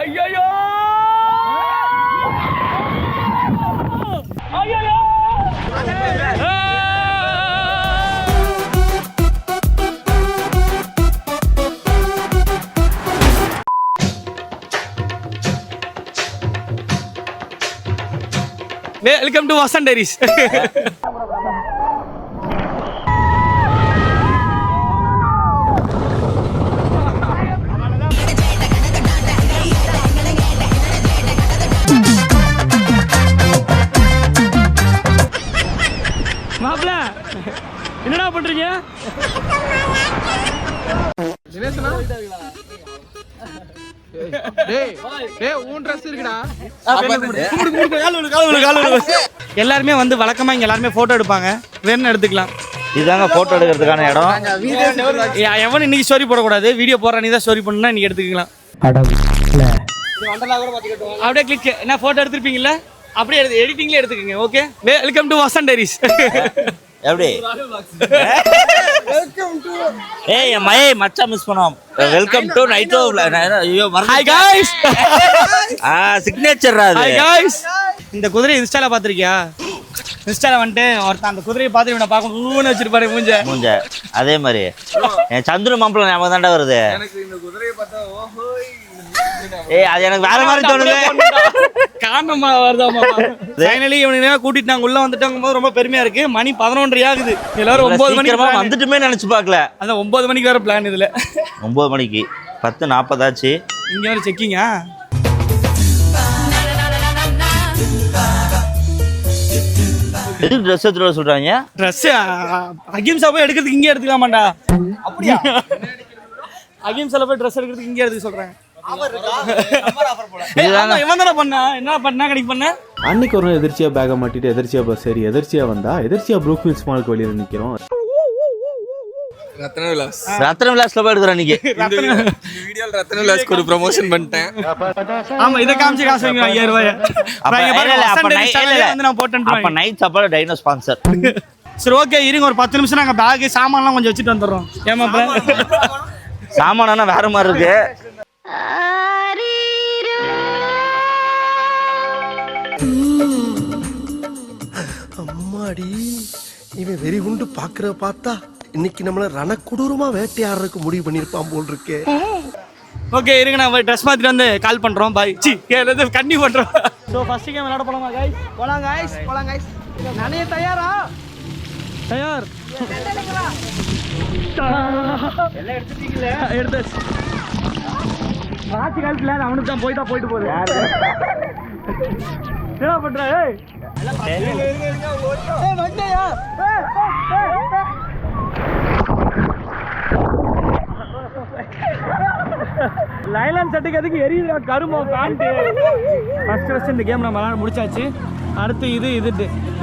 ஐயோ ஐயோ welcome to Vasanth diaries. மாப்ள என்னடா பண்றீங்க? எல்லாருமே வந்து வழக்கமா இங்க எல்லாருமே போட்டோ எடுப்பாங்க. வேணும் எடுத்துக்கலாம். இதாங்க போட்டோ எடுக்கிறதுக்கான இடம். எவன் இன்னைக்கு ஸ்டோரி போடக்கூடாது. வீடியோ போடுற நீ தான் ஸ்டோரி பண்ணா நீங்க எடுத்துக்கலாம். அப்படியே கிளிக் என்ன போட்டோ எடுத்துருப்பீங்கல்ல அப்படியே எடிட்டிங்ல எடுத்துக்கங்க. Okay welcome to Vasanth diaries. எப்படி ஏய் மயே மச்சா மிஸ் பண்ணோம். வெல்கம் டு நைட்டோ. ஐயோ ஹாய் गाइस. சிக்னேச்சர் அது. Hi guys. இந்த குதிரை இன்ஸ்டால பாத்திருக்கியா? இன்ஸ்டால வந்துட்டு ஒருத்தன் அந்த குதிரையை பார்த்து இவனை பார்க்க ஊன்னு வச்சிருப்பாரு மூஞ்ச. அதே மாதிரி என் சந்துரு மாப்பிள்ள ஞாபகம் தாண்டா வருது எனக்கு. இந்த குதிரையை பார்த்தா ஓஹோய் ஏய் அது எனக்கு வேற மாதிரி தோணுது. காரணமா வருதாமா? ஃபைனலி இவனை கூட்டிட்டு நாங்க உள்ள வந்துட்டோம் போது ரொம்ப பெருமையா இருக்கு. மணி 11:30 ஆகுது. எல்லாரும் 9 மணிக்கு வந்துட்டுமே நினைச்சு பார்க்கல. அந்த 9 மணிக்கு வேற பிளான் இதுல. 9 மணிக்கு 10:40 ஆச்சு. இங்க வேற செக்கிங்கா? எதுக்கு ட்ரெஸ் எடுத்துட்டு வர சொல்றாங்க? ட்ரெஸ் அகிம்சா போய் எடுக்கிறதுக்கு இங்கே எடுத்துக்கலாமாண்டா? அப்படியா? அகிம்சால போய் ட்ரெஸ் எடுக்கிறதுக்கு இங்கே எடுத்துக்க சொல்றாங்க. இவன் தானே பண்ணா? என்ன பண்ணா கடைக்கு பண்ண? அன்னைக்கு ஒரு எதிர்ச்சியா பேக மாட்டிட்டு எதிர்ச்சியா பஸ் சரி எதிர்ச்சியா வந்தா எதிர்ச்சியா ப்ரூக் மில்ஸ் மாலுக்கு வெளியில நிக்கிறோம். ரத்ன விலாஸ்ல போய் எடுக்கிறேன் இன்னைக்கு. இந்த வீடியோல ரத்ன விலாஸ்க்கு ஒரு ப்ரமோஷன் பண்ணிட்டேன். ஆமா இத காமிச்சு காசு வாங்குங்க 5000 ரூபாய். அப்ப நைட் சாப்பாடு டைனோ ஸ்பான்சர். சரி ஓகே இருங்க ஒரு 10 நிமிஷம் நாங்க பேக் சாமான்லாம் கொஞ்சம் வச்சிட்டு வந்துறோம். ஏமாப்ல சாமானா வேற மாதிரி இருக்கு. அம்மாடி இவன் வெறி குண்டு பாக்குற பார்த்தா இன்னைக்கு நம்மள ரணக்குடூரமா வேட்டையாடுறதுக்கு முடிவு பண்ணிருப்பான் போல் இருக்கு. ஓகே இருங்க நான் ட்ரெஸ் மாத்திட்டு வந்து கால் பண்றோம். பை சி கேளது கண்ணி பண்றோம். சோ ஃபர்ஸ்ட் கேம் விளையாட போலாமா गाइस? போலாம் गाइस. நானே தயாரா? தயார். எல்லாம் எடுத்துட்டீங்களே? எடுத்து. ராத்தி காலத்துல அவனுக்கு தான் போயிட்டு போகுது. என்ன பண்ற? ஏய் வந்தயா? லைலான் சட்டுக்கு அதுக்கு எரியுது கருமோ காண்டு. ஃபர்ஸ்ட் இந்த கேம் நம்ம விளையாட முடிச்சாச்சு. அடுத்து இது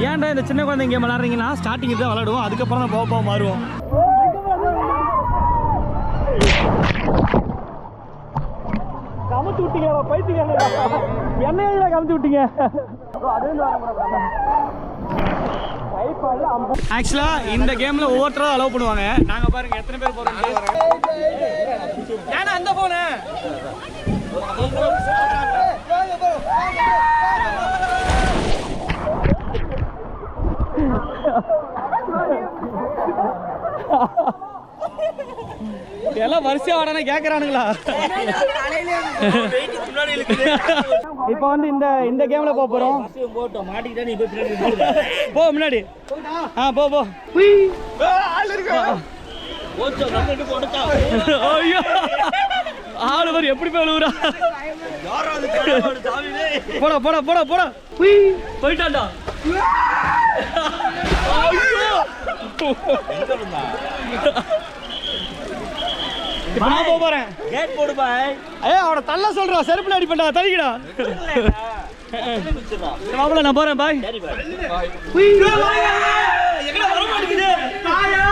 ஏன்டா இந்த சின்ன குழந்தை கேம் விளையாடுறீங்கன்னா ஸ்டார்டிங் தான் விளையாடுவோம். அதுக்கப்புறம் தான் போக மாறுவோம். கமுத்து விட்டீங்க பைத்தியக்காரங்க. என்னையில கமுத்து விட்டீங்க. ஆக்சுவலா இந்த கேம்ல ஒவ்வொருத்தரும் அலோவ் பண்ணுவாங்க. நாங்க பாருங்க எத்தனை பேர் போறோம். ஏன்னா அந்த போன எல்லாம் வரிசையா வாடனா கேக்குறானுங்களா? இப்ப வந்து இந்த கேம்ல போறோம். போ முன்னாடி. போ ஐயோ ஆளு வர எப்படி போலுறா? போடா போயிட்டான்டா. இப்ப நான் போறேன். கேட் போடு பாய். அவன தள்ள சொல்றா. செருப்புல அடி பண்ணா தள்ளிடா. மாப்ள நான் போறேன் பாய். சரி பாய். எங்கடா வர மாட்டேங்குது? தாயா.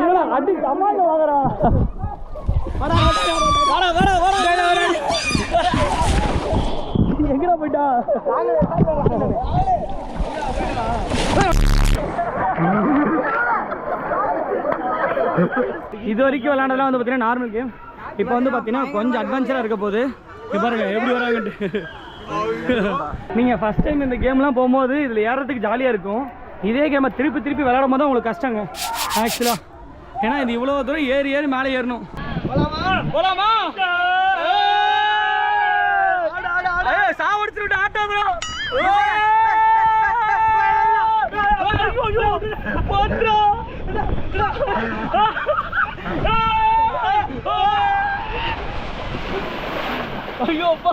இல்ல அடி கமாண்ட வாங்கடா. வாடா. எங்கடா போய்டா? இது வரைக்கும் விளையாண்டதெல்லாம் வந்து பார்த்தீங்கன்னா நார்மல் கேம். இப்போ வந்து பார்த்தீங்கன்னா கொஞ்சம் அட்வென்ச்சராக இருக்க போகுது. இப்போ பாருங்க எப்படி வராங்கன்ட்டு. நீங்கள் ஃபஸ்ட் டைம் இந்த கேம்லாம் போகும்போது இதில் ஏறதுக்கு ஜாலியாக இருக்கும். இதே கேமை திருப்பி திருப்பி விளையாடும் போது தான் உங்களுக்கு கஷ்டங்க ஆக்சுவலாக. ஏன்னா இது இவ்வளோ தூரம் ஏறி ஏறி மேலே ஏறணும். போலாமா? சாவடிச்சு விட்டு ஆட்டோ ஐயோ அப்பா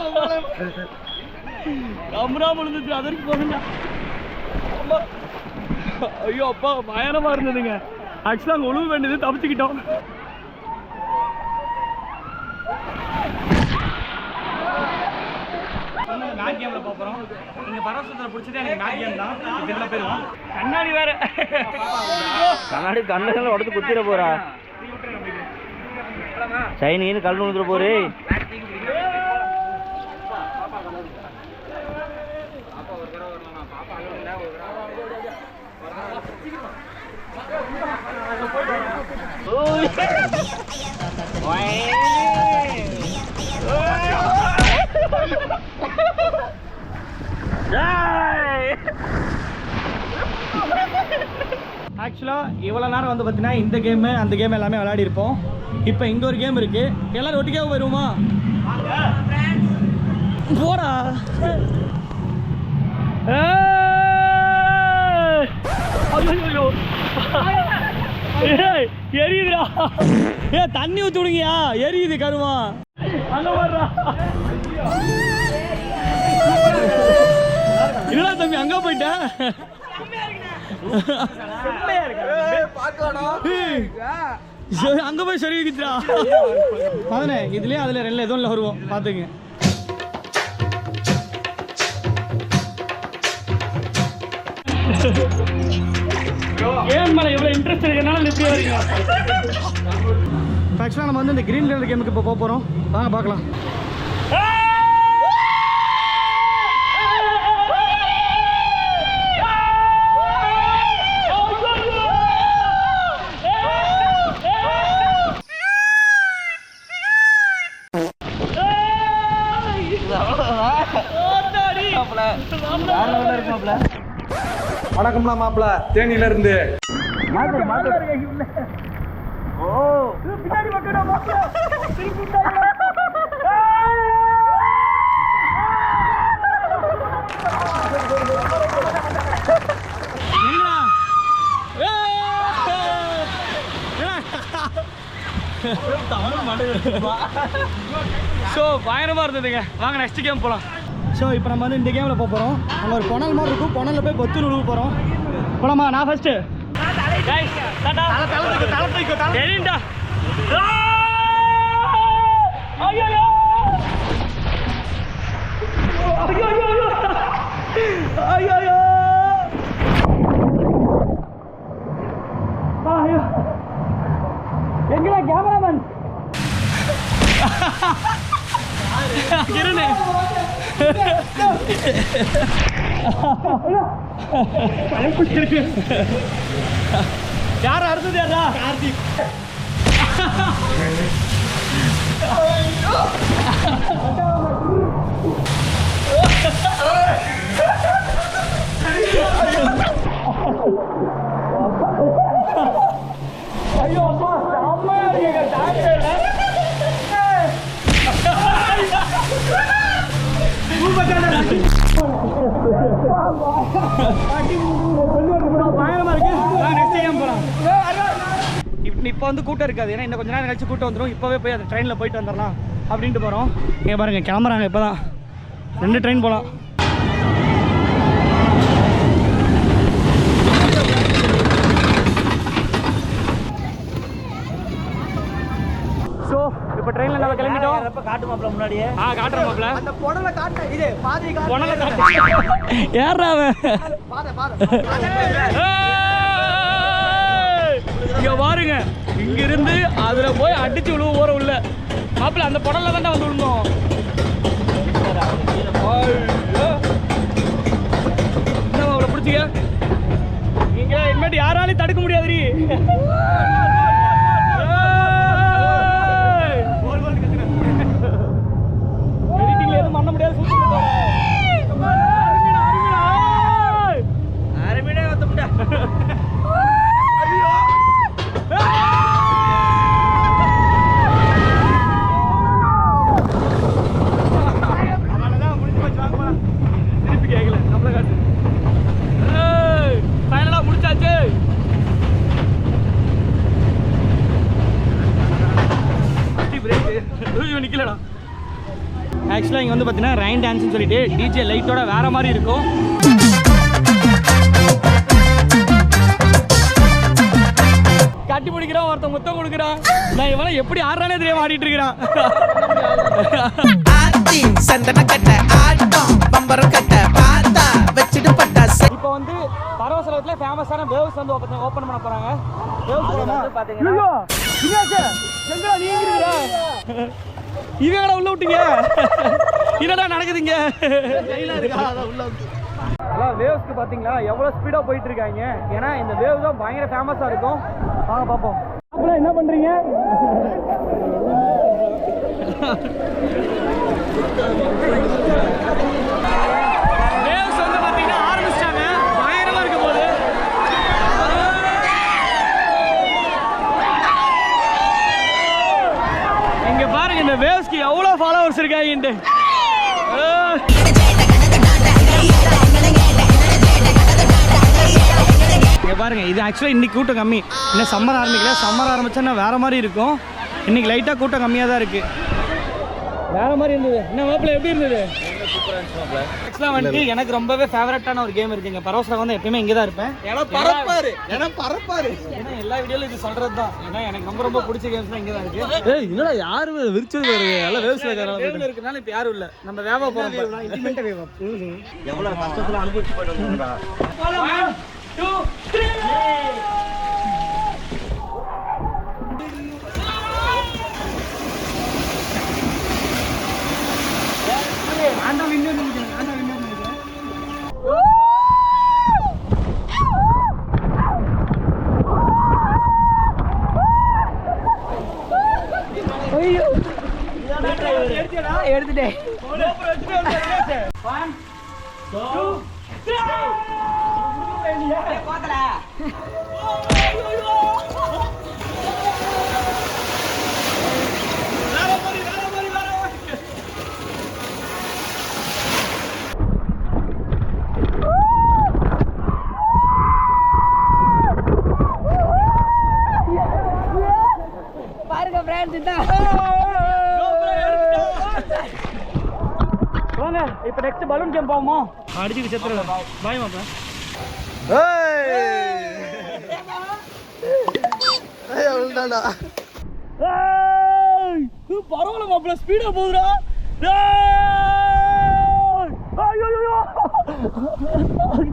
கம்ரா விழுந்துச்சு. அது வரைக்கும் போகுங்க. ஐயோ அப்பா பயணமா இருந்ததுங்க. ஆக்சுவலாக அங்கே உழுவ வேண்டியது தப்பிச்சுக்கிட்டோம். மேக் கேம்ல போறோம். நீங்க பரவசத்துல பிடிச்சதே எனக்கு மேக் கேம் தான். இதுல பேரும் கண்ணாடி வேற. கண்ணாடி கண்ணெல்லாம் உடச்சு குத்திர போறா. சைனின்னு கல் விழுந்துற போறே. ஆக்சுவலாக இவ்வளோ நேரம் வந்து பார்த்தீங்கன்னா இந்த கேமு அந்த கேம் எல்லாமே விளையாடி இருப்போம். இப்போ இங்கே ஒரு கேம் இருக்கு. எல்லாரும் ஒட்டிக்கே வருவோமா? போடா. எரியுதுடா. தண்ணி ஊற்றி விடுங்கயா. எரியுது கருவா. அங்க வர்றா. இல்லடா தம்பி அங்க போயிட்ட. அங்க போய் சரி வைக்கிறா. அதனே இதுலயே அதுல ரெண்டுல ஏதோ இல்லை வருவோம் பாத்துங்க. கேம் மேல எவ்வளவு இன்ட்ரெஸ்ட் இருக்கனால இப்படி வரீங்க. ஆக்சுவலாக நம்ம வந்து இந்த கிரீன் கலர் கேமுக்கு இப்போ போக போறோம். வாங்க பார்க்கலாம். வணக்கம்ல மாப்பிள்ள தேனியில இருந்து. ஸோ பயங்கரமாக இருந்ததுங்க. வாங்க நெக்ஸ்ட் கேம் போகலாம். ஸோ இப்போ நம்ம வந்து இந்த கேமில் போக போகிறோம். அங்கே ஒரு புனல் மாதிரி இருக்கும். புனலில் போய் பத்து விழுக போகிறோம். போலாமா? நான் ஃபஸ்ட்டு. சரிண்டா. எங்கடா கேமராமேன்? கிரண் யார் அடுத்தது? யாரா? கார்த்திக். ஐயோ அப்பா செம்மையா இருக்கீங்க. தாங்க பயங்கரமா இருக்கு. நெக்ஸ்ட் கேம் போலாம். இப்போ வந்து கூட்டம் இருக்காது. ஏன்னா இன்னும் கொஞ்ச நேரம் கழிச்சு கூட்டம் வந்துடும். இப்போவே போய் அந்த ட்ரெயினில் போயிட்டு வந்துடலாம் அப்படின்ட்டு போகிறோம். இங்கே பாருங்க கிளம்புறாங்க. இப்போ தான் 2 ட்ரெயின் போகலாம். ஸோ இப்போ ட்ரெயினில் நம்ம கிளம்பிட்டோம். காட்டு மாப்பிள்ள முன்னாடியே. காட்டுற மாப்பிள்ள. அந்த புடலை காட்ட இது பாதி பொணலை காட்டு. ஏறா அவன். இங்க பாருங்க. இங்க இருந்து அதுல போய் அடிச்சு விழுவ போற உள்ள மாப்பிள்ள. அந்த புடல்ல தான் வந்து விழுந்தோம். என்ன அவளை பிடிச்சிக்க. இங்க இனிமேட்டு யாராலையும் தடுக்க முடியாதுரி. ஆக்சுவலாக இங்கே வந்து பார்த்தீங்கன்னா ரெயின் டான்ஸ்னு சொல்லிட்டு டிஜே லைட்டோட வேறு மாதிரி இருக்கும். கட்டி பிடிக்கிறான், ஒருத்தன் முத்தம் கொடுக்குறான். நான் இவனை எப்படி ஆடுறானே தெரியாம ஆடிட்டு இருக்கிறான். இப்போ வந்து பரவசலத்துல ஃபேமஸான வேவ்ஸ் வந்து ஓப்பன் பண்ண போறாங்க. இவங்கள உள்ள விட்டீங்க, என்னடா நடக்குதுங்க? வேவ்ஸ்க்கு பார்த்தீங்களா எவ்வளோ ஸ்பீடாக போயிட்டு இருக்காங்க. ஏன்னா இந்த வேவ் தான் பயங்கர ஃபேமஸாக இருக்கும். வாங்க பார்ப்போம். அப்பலாம் என்ன பண்ணுறீங்க? வேவ்ஸ் வந்து பார்த்தீங்கன்னா ஆரம்பிச்சிட்டாங்க, பயங்கரமாக இருக்க போது. இங்கே பாருங்க இந்த வேவ்ஸ்க்கு எவ்வளோ ஃபாலோவர்ஸ் இருக்காங்கன்ட்டு. பாருங்க இது ஆக்சுவலாக இன்னைக்கு கூட்டம் கம்மி. இன்னும் சம்மர் ஆரம்பிக்கல. சம்மர் ஆரம்பிச்சா இன்னும் வேற மாதிரி இருக்கும். இன்னைக்கு லைட்டாக கூட்டம் கம்மியாக தான் இருக்கு. வேற மாதிரி இருந்தது. என்ன மாப்பிள்ள எப்படி இருந்தது? ஆக்சுவலாக வந்து எனக்கு ரொம்பவே ஃபேவரட்டான ஒரு கேம் இருக்குங்க. பரவசம் வந்து எப்பயுமே இங்கே தான் இருப்பேன். ஏன்னா எல்லா வீடியோவில் இது சொல்றது தான். ஏன்னா எனக்கு ரொம்ப ரொம்ப பிடிச்ச கேம்ஸ்லாம் இங்கே தான் இருக்கு. என்னடா யாருமே விரிச்சது எல்லாம் வேவ்ல இருக்கனால இப்போ யாரும் இல்லை. நம்ம வேவா போகிறோம். எவ்வளோ கஷ்டத்தில் அனுபவிச்சு போயிட்டு 2, 3 ஆண்டா வின்னர் நினைக்கிறேன். ஐயோ எடுத்துட்டேன். 1 2 3 பாத்தல. பாருங்க ஃப்ரெண்ட்ஸ் இதான். வாங்க இப்போ நெக்ஸ்ட் பலூன் கேம் போவோமா? அடிச்சு செத்துறேன். பாய் மாப்ள. பரவாயில்ல மாப்பிள்ள, ஸ்பீடா போகுதுடா.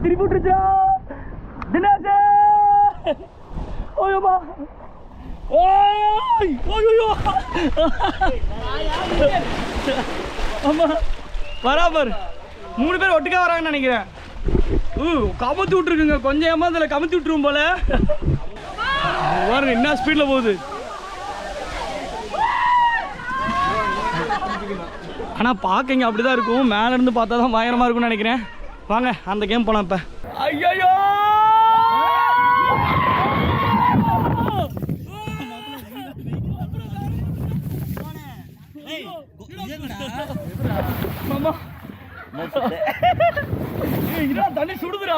திருப்பி விட்டுருச்சா தினேஷ்? ஓயோமா, ஓய்யோ ஆமா பராபர் 3 பேர் ஒட்டுக்கா வராங்கன்னு நினைக்கிறேன். கமத்தி விட்டுருக்குங்க. கொஞ்சம் ஏமாதில் கமத்தி விட்டுரும் போல. பாருங்க என்ன ஸ்பீட்ல போகுது. ஆனா பாக்கங்க அப்படிதான் இருக்கும். மேல இருந்து பார்த்தா தான் பயங்கரமா இருக்கும்னு நினைக்கிறேன். வாங்க அந்த கேம் போலாம் இப்ப. ஐயோ தண்ணி சுடுதுடா.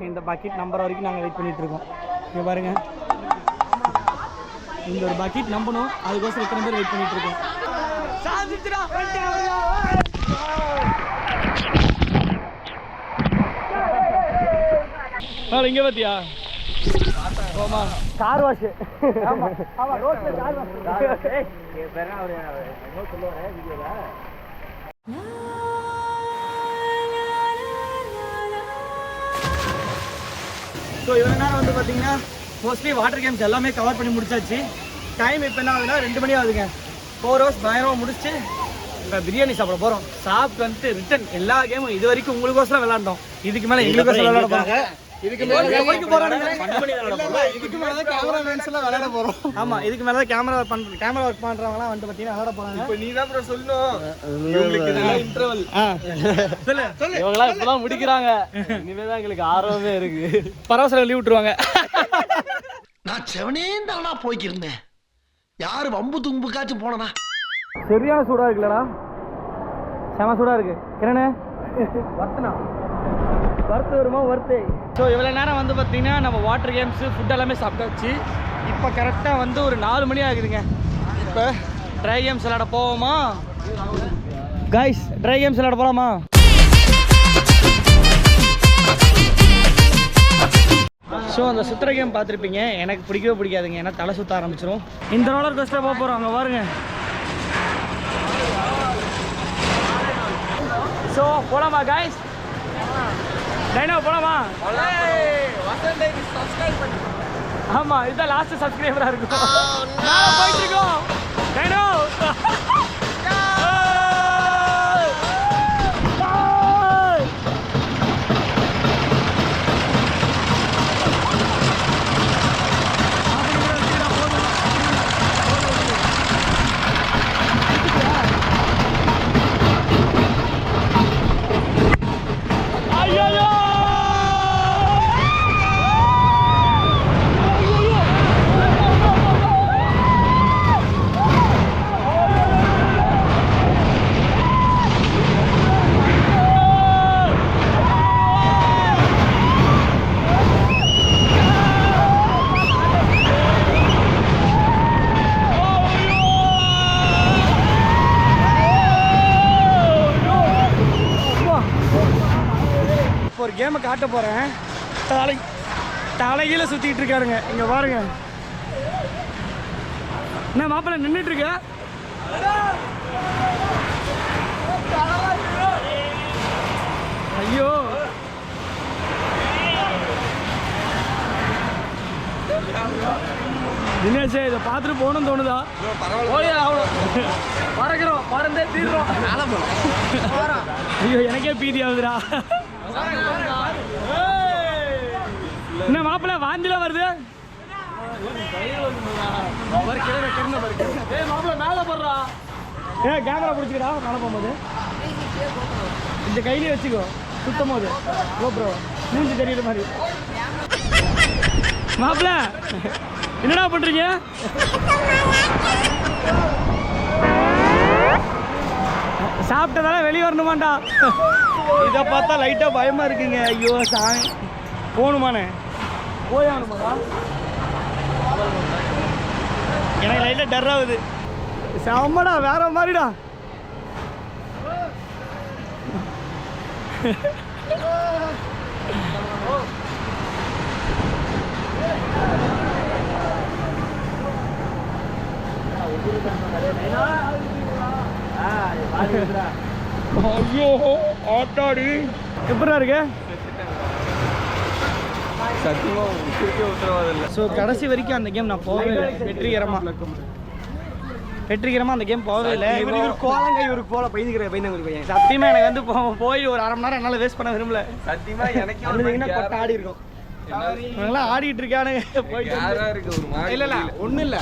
இந்த பக்கெட் நம்பர் வரைக்கும் நாங்கள் வெயிட் பண்ணிட்டு இருக்கோம். இங்க பாருங்க, இந்த ஒரு பக்கெட் நம்பணும். அதுக்கோசரம் எத்தனை பேர் வெயிட் பண்ணிட்டு இருக்கோம். இங்க பாத்தியா கார் வாஷ். ஸோ இவ்வளோ நேரம் வந்து பார்த்தீங்கன்னா மோஸ்ட்லி வாட்டர் கேம்ஸ் எல்லாமே கவர் பண்ணி முடிச்சாச்சு. டைம் இப்போ என்ன ஆகுதுன்னா 2 மணி ஆகுதுங்க. 4 hours பயங்கரமாக முடிச்சு இப்போ பிரியாணி சாப்பிட போகிறோம். சாப்பிட்டு வந்துட்டு ரிட்டன் எல்லா கேமும் இது வரைக்கும் உங்களுக்கோசரம் விளாண்டோம். இதுக்கு மேலே எங்களுக்கோசரம் விளாட போகிறாங்க. இதுக்கு மேலே விளையாட போகிறோம். ஆமாம், இதுக்கு மேலே தான் கேமரா ஒர்க் பண்ணுறவங்களாம் வந்து பார்த்தீங்கன்னா விளையாட போகிறாங்க. இப்போ நீ தான் சொல்லணும். இன்டர்வல் இவங்களாம் இப்போதான் முடிக்கிறாங்க. இனிமேல் தான் எங்களுக்கு ஆர்வமே இருக்கு. பரவசம் லீவ் விட்டுருவாங்க. நான் செவனே தானா போய்க்கிருந்தேன். யாரு வம்பு தும்புக்காச்சும் போனனா? சரியான சூடா இருக்குல்லடா. செம சூடா இருக்கு. என்னண்ணே வறுத்து வருமா? வறுத்து. ஸோ இவ்வளோ நேரம் வந்து பார்த்தீங்கன்னா நம்ம வாட்டர் கேம்ஸு ஃபுட் எல்லாமே சாப்பிட்டாச்சு. இப்போ கரெக்டாக வந்து ஒரு 4 மணி ஆகுதுங்க. இப்போ ட்ரை கேம்ஸ் விளையாட போவோமா? கைஸ் ட்ரை கேம்ஸ் விளையாட போலாமா? ஸோ அந்த சுற்றுற கேம் பார்த்துருப்பீங்க. எனக்கு பிடிக்கவே பிடிக்காதுங்க, ஏன்னா தலை சுற்ற ஆரம்பிச்சிடும். இந்த ரோலர் கோஸ்டர் போக போகிறோம், அங்கே பாருங்க. ஸோ போலாமா கைஸ்? டைனோ போலாமா? ஆமாம், இதுதான் லாஸ்ட் சப்ஸ்கிரைபராக இருக்கும். போயிட்டு இருக்கோம் டைனோ. ஒரு கேமை காட்ட போகிறேன். தலைகீழ சுற்றிட்டு இருக்காருங்க. இங்கே பாருங்க. என்ன மாப்பிள்ளை நின்றுட்டு இருக்க? ஐயோ தினேஷே, இதை பார்த்துட்டு போகணும்னு தோணுதா? பறக்கிறோம், பறந்தே தீர்றோம். ஐயோ எனக்கே பீதி ஆகுதுடா. என்ன மாப்பிள்ள வாந்தில வருது? மேல போடுறா. கேமரா பிடிச்சிக்கடா மேல போகும்போது. இந்த கையிலே வச்சுக்கோ, சுத்தம் போது கோப்ரோ மூஞ்சி தெரியுற மாதிரி. மாப்பிள்ள என்னடா பண்றீங்க? சாப்பிட்டதால வெளியே வரணுமாண்டா. இதை பார்த்தா லைட்டாக பயமாக இருக்குங்க. ஐயோ சாமி, போகணுமாண்ணே? போயாகணுமாடா? எனக்கு லைட்டாக டர் ஆகுது. செம்மடா, வேற மாதிரிடா. ஐயோ ஆட்டாடி எப்படா இருக்கு? ஸோ கடைசி வரைக்கும் அந்த கேம் நான் போகவே இல்லை. வெற்றிகரமாக அந்த கேம் போகவே இல்லை. கோலங்கை இவருக்கு போல பையன் சத்தியமாக எனக்கு வந்து போய் ஒரு அரை மணி நேரம் என்னால் வேஸ்ட் பண்ண விரும்பல. சத்தியமாக எனக்கு ஆடி இருக்கும். ஆடிட்டு இருக்கானுங்க. இல்ல இல்ல ஒண்ணு இல்ல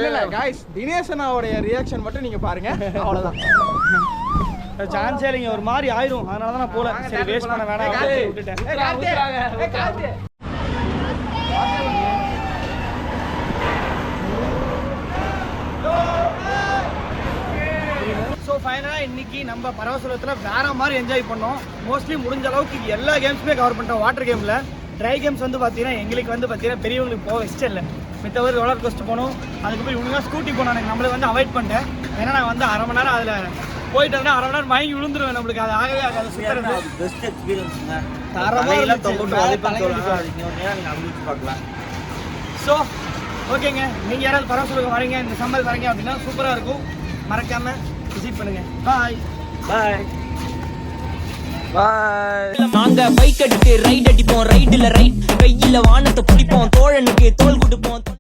இல்ல गाइस, தினேஷனாவுடைய ரியாக்ஷன் மட்டும் நீங்க பாருங்க, அவ்வளவுதான். சான்ஸ் இல்லைங்க, ஒரு மாதிரி ஆயிரும். அதனால தான் நான் போல. சரி வேஸ்ட் பண்ண வேணாம் விட்டுட்டேன். ஸோ ஃபைனலாக இன்னைக்கு நம்ம பரவசலத்தில் வேற மாதிரி என்ஜாய் பண்ணோம். மோஸ்ட்லி முடிஞ்ச அளவுக்கு எல்லா கேம்ஸுமே கவர் பண்ணிட்டோம். வாட்டர் கேமில் ட்ரை கேம்ஸ் வந்து பார்த்தீங்கன்னா எங்களுக்கு வந்து பார்த்தீங்கன்னா பெரியவங்களுக்கு போக இஷ்டம் இல்லை. மித்தவரை ரோலர் கோஸ்டர் போகணும். அதுக்கு போய் இவங்க ஸ்கூட்டி போனாங்க. நம்மளை வந்து அவாய்ட் பண்ணிட்டேன். ஏன்னா நான் வந்து அரை மணி நேரம் அதில் போயிட்டு வந்தா அரை மணி நேரம் மயங்கி விழுந்துருவேன். நம்மளுக்கு அது ஆகவே ஆகாது. சுற்றுறது பெஸ்ட் எக்ஸ்பீரியன்ஸுங்க. பார்க்கலாம். ஸோ ஓகேங்க, நீங்கள் யாராவது பரவசலுக்கு வரீங்க, இந்த சம்மர் வரீங்க அப்படின்னா சூப்பராக இருக்கும். மறக்காமல் விசிட் பண்ணுங்கள். பாய் பாய். நாங்க பைக் எடுத்து ரைட் அடிப்போம், ரைடுல ரைட் கையில வானத்தை பிடிப்போம், தோழனுக்கு தோல் கொடுப்போம்.